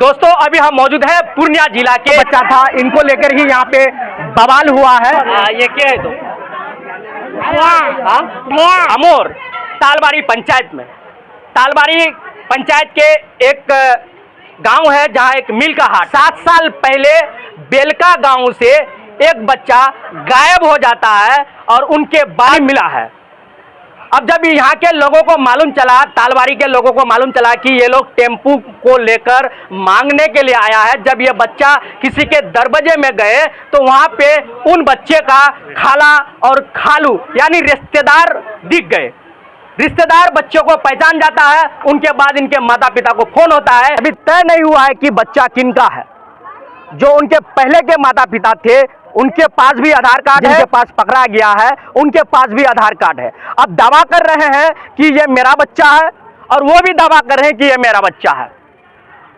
दोस्तों अभी हम मौजूद हैं पूर्णिया जिला के। बच्चा था, इनको लेकर ही यहाँ पे बवाल हुआ है। ये क्या है? तो भैया अमोर तालवारी पंचायत में, तालवारी पंचायत के एक गांव है जहां एक मिल का हाट। 7 साल पहले बेलका गांव से एक बच्चा गायब हो जाता है और उनके बाद मिला है। अब जब यहाँ के लोगों को मालूम चला, तालवारी के लोगों को मालूम चला कि ये लोग टेम्पू को लेकर मांगने के लिए आया है, जब ये बच्चा किसी के दरवाजे में गए तो वहाँ पे उन बच्चे का खाला और खालू यानी रिश्तेदार दिख गए। रिश्तेदार बच्चों को पहचान जाता है। उनके बाद इनके माता पिता को फोन होता है। अभी तय नहीं हुआ है कि बच्चा किनका है। जो उनके पहले के माता पिता थे उनके पास भी आधार कार्ड है, जिनके पास पकड़ा गया है उनके पास भी आधार कार्ड है। अब दावा कर रहे हैं कि ये मेरा बच्चा है और वो भी दावा कर रहे हैं कि ये मेरा बच्चा है।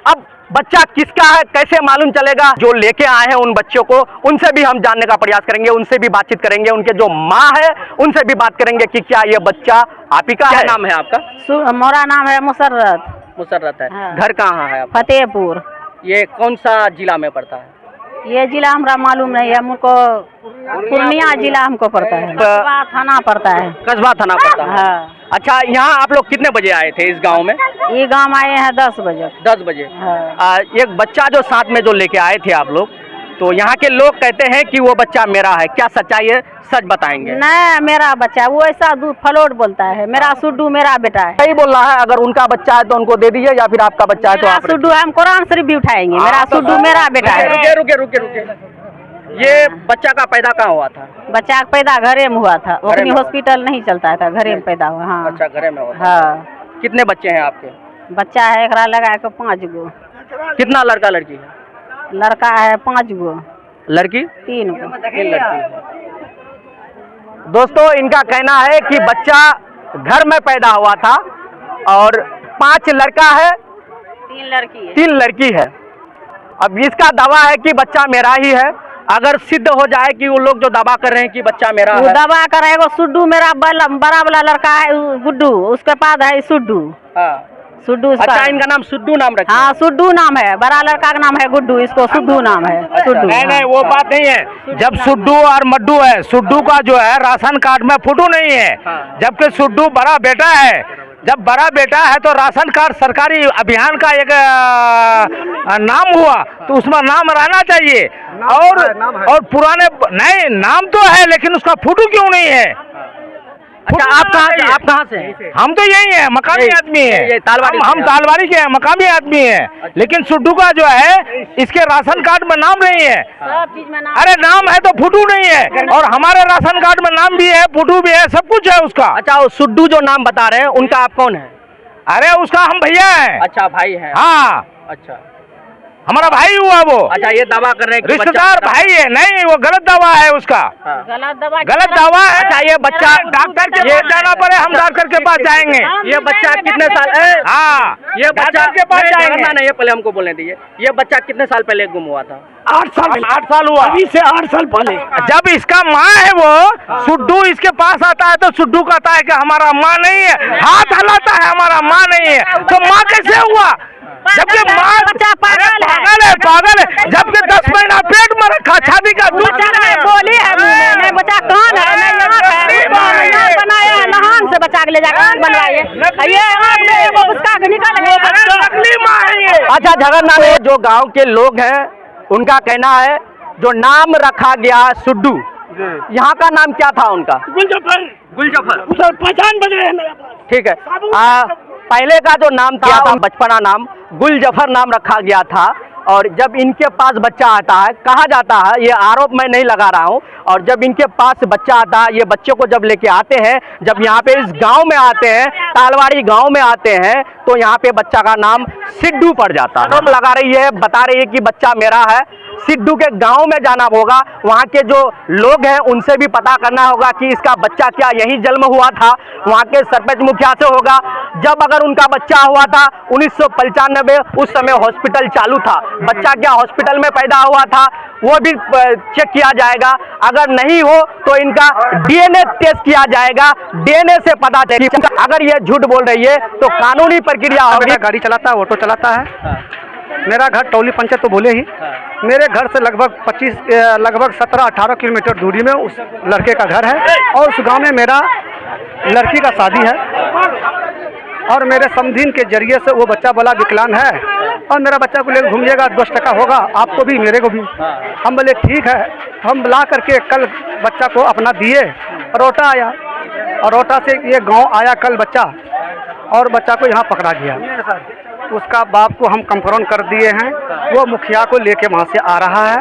अब बच्चा किसका है कैसे मालूम चलेगा? जो लेके आए हैं उन बच्चों को, उनसे भी हम जानने का प्रयास करेंगे, उनसे भी बातचीत करेंगे। उनके जो माँ है उनसे भी बात करेंगे कि क्या ये बच्चा आप ही का है। नाम है आपका? मोरा नाम है मुसर्रत। मुसर्रत है। हाँ। घर कहाँ है? फतेहपुर। ये कौन सा जिला में पड़ता है? ये जिला हमरा मालूम नहीं है, हमको पूर्णिया जिला हमको पड़ता है। कस्बा थाना पड़ता है। कस्बा थाना पड़ता है। हाँ। अच्छा, यहाँ आप लोग कितने बजे आए थे इस गांव में? ये गांव आए हैं 10 बजे। 10 बजे। हाँ। एक बच्चा जो साथ में जो लेके आए थे आप लोग, तो यहाँ के लोग कहते हैं कि वो बच्चा मेरा है, क्या सच्चाई है? सच बताएंगे? नहीं, मेरा बच्चा है। वो ऐसा फलोट बोलता है, मेरा सुड्डू मेरा बेटा है। सही बोल रहा है। अगर उनका बच्चा है तो उनको दे दीजिए, या फिर आपका बच्चा है तो आप सुड्डू है। हम कुरान शरीफ भी उठाएंगे। मेरा सुड्डू मेरा बेटा है। रुके। ये बच्चा का पैदा कहाँ हुआ था? बच्चा का पैदा घरे में हुआ था। अपनी हॉस्पिटल नहीं चलता था, घरे में पैदा हुआ। हाँ। अच्छा, घरे में हुआ था। हाँ। कितने बच्चे हैं आपके? बच्चा है एकरा लगा के 5 गो। कितना लड़का लड़की है? लड़का है 5 गो, लड़की 3 गो। 3 लड़की है। दोस्तों इनका कहना है कि बच्चा घर में पैदा हुआ था और 5 लड़का है, 3 लड़की है। 3 लड़की है। अब इसका दावा है कि बच्चा मेरा ही है। अगर सिद्ध हो जाए कि वो लोग जो दावा कर रहे हैं कि बच्चा मेरा है, दावा कर रहे हैं सुड्डू मेरा बड़ा वाला लड़का है गुड्डू, उसके पास है सुड्डू। हाँ। सुड्डू। अच्छा, इनका नाम सुड्डू नाम रखा? हाँ, सुड्डू नाम है। बड़ा लड़का का नाम है गुड्डू, इसको सुड्डू नाम है। सुड्डू। नहीं, वो बात नहीं है। जब सुड्डू और मड्डू है, सुड्डू का जो है राशन कार्ड में फोटो नहीं है, जबकि सुड्डू बड़ा बेटा है। जब बड़ा बेटा है तो राशन कार्ड सरकारी अभियान का एक नाम हुआ तो उसमें नाम रहना चाहिए। और पुराने नहीं नाम तो है, लेकिन उसका फोटो क्यों नहीं है? अच्छा, आप कहाँ से हैं? हम तो यही है, मकामी आदमी है। हम तालवारी के हैं, मकामी आदमी है। लेकिन सुड्डू का जो है इसके राशन कार्ड में नाम नहीं है। सब चीज में नाम। अरे नाम है तो फोटो नहीं है। और हमारे राशन कार्ड में नाम भी है, फोटो भी है, सब कुछ है उसका। अच्छा, वो सुड्डू जो नाम बता रहे हैं उनका आप कौन है? अरे उसका हम भैया है। अच्छा, भाई है। हाँ, अच्छा, हमारा भाई हुआ वो। अच्छा, ये दावा कर रहे हैं कि रिश्तेदार भाई है। नहीं, वो गलत दावा है उसका। गलत दावा है। अच्छा, ये बच्चा डॉक्टर के पास जाना पड़े, हम डॉक्टर के पास जाएंगे। ये बच्चा कितने साल? हाँ, ये बच्चा के पास जाएंगे। नहीं, ये पहले हमको बोलने दीजिए। ये बच्चा कितने साल पहले गुम हुआ था? 8 साल हुआ। अभी से 8 साल पहले। जब इसका माँ है वो सुड्डू इसके पास आता है तो सुड्डू कहता है कि हमारा माँ नहीं है, हाथ हिलाता है हमारा माँ नहीं है। तो माँ कैसे हुआ? जबकि माँ पागल है। जबकि 10 महीना पेट में रखा, शादी का दूध बोली है नहीं, बच्चा कान है नहीं, बनाया नहान से बचा के ले जाकर बनवाइए। ये उसका निकल नकली माँ है ये। अच्छा, झगड़ना में जो गांव के लोग हैं उनका कहना है जो नाम रखा गया सुड्डू, यहाँ का नाम क्या था उनका? गुलजफर। पहचान बदले हैं। ठीक है। पहले का जो नाम था बचपना नाम गुलजफर नाम रखा गया था। और जब इनके पास बच्चा आता है, कहा जाता है, ये आरोप मैं नहीं लगा रहा हूँ, और जब इनके पास बच्चा आता है, ये बच्चे को जब लेके आते हैं, जब यहाँ पे इस गांव में आते हैं, तालवारी गांव में आते हैं, तो यहाँ पे बच्चा का नाम सिड्डू पड़ जाता है। आरोप लगा रही है, बता रही है कि बच्चा मेरा है। सिड्डू के गांव में जाना होगा, वहाँ के जो लोग हैं उनसे भी पता करना होगा कि इसका बच्चा क्या यहीं जन्म हुआ था। वहाँ के सरपंच मुखिया से होगा। जब अगर उनका बच्चा हुआ था 1995, उस समय हॉस्पिटल चालू था, बच्चा क्या हॉस्पिटल में पैदा हुआ था वो भी चेक किया जाएगा। अगर नहीं हो तो इनका डीएनए टेस्ट किया जाएगा। डीएनए से पता चलेगा। अगर ये झूठ बोल रही है तो कानूनी प्रक्रिया होगी। गाड़ी चलाता है, ऑटो चलाता है। मेरा घर टौली पंचायत तो बोले ही। मेरे घर से लगभग 17-18 किलोमीटर दूरी में उस लड़के का घर है और उस गांव में मेरा लड़की का शादी है और मेरे समधीन के जरिए से वो बच्चा बोला विकलांग है और मेरा बच्चा को लेकर घूमिएगा, 10 टका होगा आपको भी मेरे को भी। हम बोले ठीक है। हम ला करके कल बच्चा को अपना दिए, रोटा आया और रोटा से ये गांव आया कल बच्चा और बच्चा को यहाँ पकड़ा गया। उसका बाप को हम कंफर्म कर दिए हैं, वो मुखिया को लेके वहाँ से आ रहा है।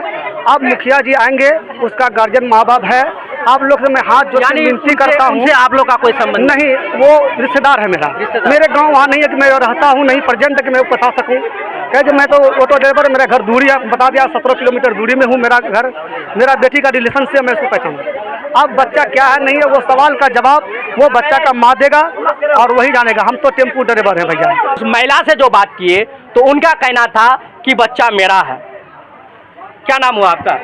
अब मुखिया जी आएंगे, उसका गार्जियन माँ बाप है। आप लोग से मैं हाथ जोड़ के विनती करता हूँ। आप लोग का कोई संबंध नहीं, वो रिश्तेदार है मेरा। मेरे गांव वहाँ नहीं है कि मैं रहता हूँ, नहीं प्रेजेंट कि मैं बता सकूँ। कह जो मैं तो ऑटो ड्राइवर, मेरा घर दूरी है, बता दिया 17 किलोमीटर दूरी में हूँ मेरा घर। मेरा बेटी का रिलेशन से मैं उसको पहचानूँ। अब बच्चा क्या है नहीं है, वो सवाल का जवाब वो बच्चा का माँ देगा और वही जानेगा। हम तो टेम्पू ड्राइवर है भैया। उस महिला से जो बात किए तो उनका कहना था कि बच्चा मेरा है। क्या नाम हुआ आपका?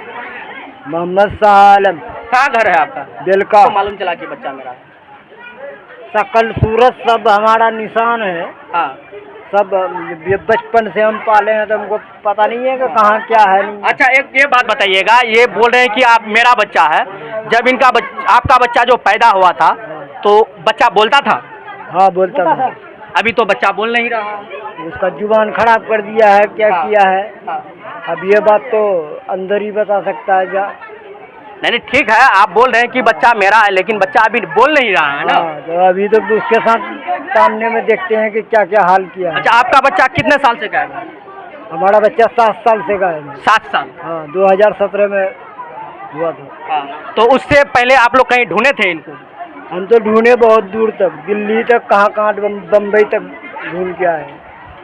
मोहम्मद सालम। कहाँ घर है आपका? दिलका। तो मालूम चला कि बच्चा मेरा है। शकल सूरत सब हमारा निशान है। हाँ। सब ये बचपन से हम पाले हैं तो हमको पता नहीं है कि कहाँ क्या है। अच्छा, एक ये बात बताइएगा, ये बोल रहे हैं कि आप मेरा बच्चा है। जब इनका आपका बच्चा जो पैदा हुआ था तो बच्चा बोलता था? हाँ बोलता था। अभी तो बच्चा बोल नहीं रहा। उसका जुबान खराब कर दिया है, क्या किया है। अब ये बात तो अंदर ही बता सकता है जा। नहीं ठीक है, आप बोल रहे हैं कि बच्चा मेरा है, लेकिन बच्चा अभी बोल नहीं रहा है ना। तो अभी तो उसके साथ सामने में देखते हैं कि क्या क्या हाल किया है। अच्छा, आपका बच्चा कितने साल से का है? हमारा बच्चा 7 साल से का है। 7 साल? हाँ, 2017 में हुआ था। हाँ। तो उससे पहले आप लोग कहीं ढूंढे थे इनको? हम तो ढूंढे बहुत दूर तक, दिल्ली तक, कहाँ बम्बई तक ढूंढ के आए।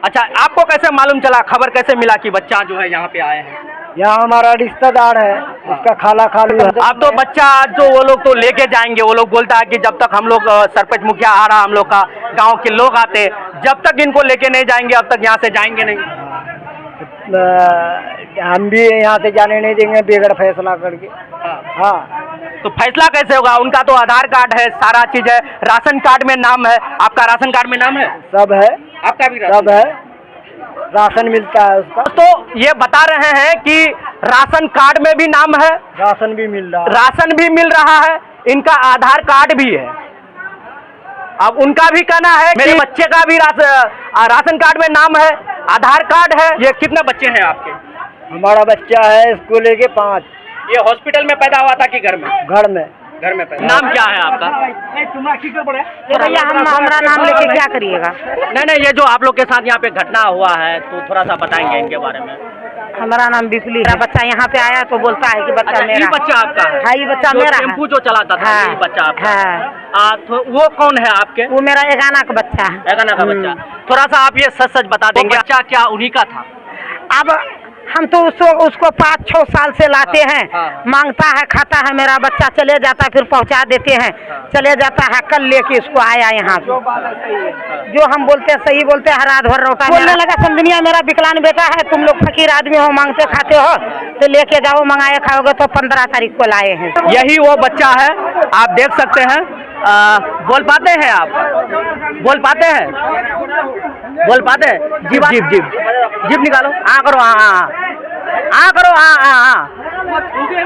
अच्छा, आपको कैसे मालूम चला, खबर कैसे मिला कि बच्चा जो है यहाँ पे आए हैं? यहाँ हमारा रिश्तेदार है, उसका खाला खालू है। अब तो बच्चा जो वो लोग तो लेके जाएंगे, वो लोग बोलता है कि जब तक हम लोग सरपंच मुखिया आ रहा, हम लोग का गांव के लोग आते, जब तक इनको लेके नहीं जाएंगे अब तक यहाँ से जाएंगे नहीं। हम भी यहाँ से जाने नहीं देंगे बेगड़ फैसला करके। हाँ। तो फैसला कैसे होगा? उनका तो आधार कार्ड है, सारा चीज है, राशन कार्ड में नाम है। आपका राशन कार्ड में नाम है? सब है। आपका भी सब है, राशन मिलता है उसका। तो ये बता रहे हैं कि राशन कार्ड में भी नाम है, राशन भी मिल रहा है। राशन भी मिल रहा है, इनका आधार कार्ड भी है। अब उनका भी कहना है मेरे बच्चे का भी राशन कार्ड में नाम है, आधार कार्ड है। ये कितने बच्चे हैं आपके? हमारा बच्चा है इसको लेके 5। ये हॉस्पिटल में पैदा हुआ था कि घर में? घर में। घर में पैदा। नाम क्या है आपका? भैया हम हमारा नाम लेके क्या करिएगा? नहीं, ये जो आप लोग के साथ यहाँ पे घटना हुआ है तो थोड़ा सा बताएंगे इनके बारे में। हमारा नाम बिजली है। बच्चा यहाँ पे आया तो बोलता है कि बच्चा मेरा। ये बच्चा आपका है? हाँ, ये बच्चा मेरा है। टेम्पू जो चलाता था ये बच्चा आपका? हाँ। तो वो कौन है आपके? वो मेरा एगाना का बच्चा है। एगाना का बच्चा। थोड़ा सा आप ये सच बता देंगे, बच्चा क्या उन्हीं का था? अब हम तो उसको 5-6 साल से लाते हैं। मांगता है, खाता है, मेरा बच्चा चले जाता है, फिर पहुंचा देते हैं, चले जाता है। कल लेके इसको आया यहाँ पे। जो हम बोलते हैं सही बोलते हैं। रात भर रोटा बोलने लगा, समझनिया मेरा विकलांग बेटा है, तुम लोग फकीर आदमी हो, मांगते खाते हो तो लेके जाओ, मंगाए खाओगे। तो 15 तारीख को लाए हैं। यही वो बच्चा है, आप देख सकते हैं। बोल पाते हैं आप? बोल पाते हैं? बोल पाते हैं? जीप निकालो। हाँ करो, हाँ करो, हाँ।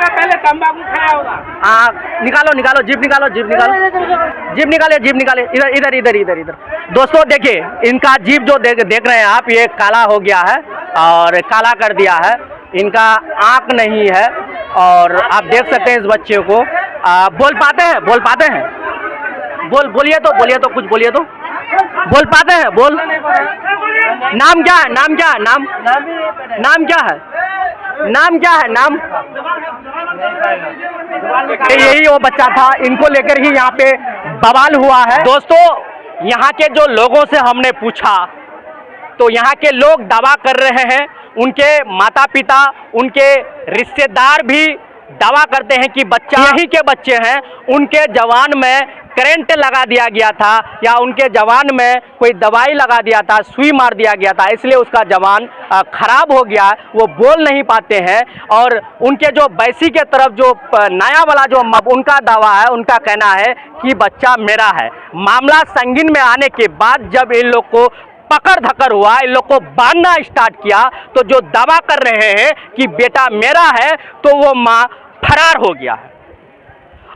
पहले तंबाकू खाया होगा। हाँ, निकालो, जीप निकालो। जीप निकाले। इधर। दोस्तों देखिए, इनका जीप जो देख रहे हैं आप, ये काला हो गया है और काला कर दिया है। इनका आँख नहीं है और आप देख सकते हैं इस बच्चे को। बोल पाते हैं? बोलिए तो कुछ बोलिए तो। बोल पाते हैं? बोल। नाम क्या है? नाम क्या है? यही वो बच्चा था, इनको लेकर ही यहाँ पे बवाल हुआ है। दोस्तों, यहाँ के जो लोगों से हमने पूछा तो यहाँ के लोग दावा कर रहे हैं, उनके माता पिता, उनके रिश्तेदार भी दावा करते हैं कि बच्चा यही के बच्चे हैं। उनके जवान में करंट लगा दिया गया था या उनके जवान में कोई दवाई लगा दिया था, सुई मार दिया गया था, इसलिए उसका जवान खराब हो गया, वो बोल नहीं पाते हैं। और उनके जो बैसी के तरफ जो नया वाला जो उनका दावा है, उनका कहना है कि बच्चा मेरा है। मामला संगीन में आने के बाद जब इन लोग को पकड़ धक्कर हुआ, इन लोग को बांधना स्टार्ट किया, तो जो दावा कर रहे हैं कि बेटा मेरा है, तो वो माँ फरार हो गया है।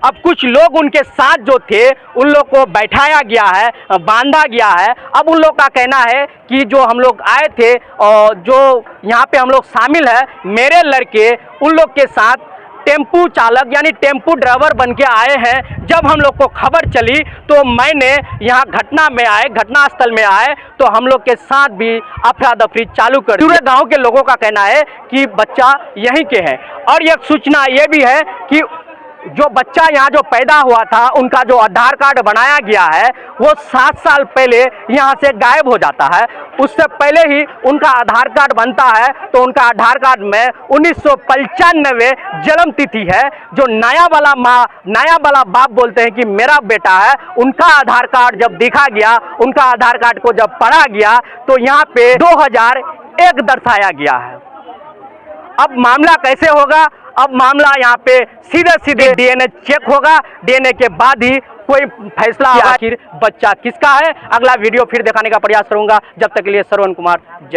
अब कुछ लोग उनके साथ जो थे उन लोग को बैठाया गया है, बांधा गया है। अब उन लोग का कहना है कि जो हम लोग आए थे और जो यहाँ पे हम लोग शामिल है, मेरे लड़के उन लोग के साथ टेम्पू चालक यानी टेम्पू ड्राइवर बन के आए हैं। जब हम लोग को खबर चली तो मैंने यहाँ घटनास्थल में आए तो हम लोग के साथ भी अफरा दफरी चालू कर दी। पूरे गांव के लोगों का कहना है कि बच्चा यहीं के है। और एक सूचना ये भी है कि जो बच्चा यहाँ जो पैदा हुआ था, उनका जो आधार कार्ड बनाया गया है, वो 7 साल पहले यहाँ से गायब हो जाता है। उससे पहले ही उनका आधार कार्ड बनता है, तो उनका आधार कार्ड में 1995 जन्म तिथि है। जो नया वाला बाप बोलते हैं कि मेरा बेटा है, उनका आधार कार्ड जब देखा गया, उनका आधार कार्ड को जब पढ़ा गया, तो यहाँ पे 2001 दर्शाया गया है। अब मामला कैसे होगा? अब मामला यहाँ पे सीधे डीएनए चेक होगा, डीएनए के बाद ही कोई फैसला आखिर बच्चा किसका है। अगला वीडियो फिर दिखाने का प्रयास करूंगा। जब तक के लिए श्रवण कुमार, जय।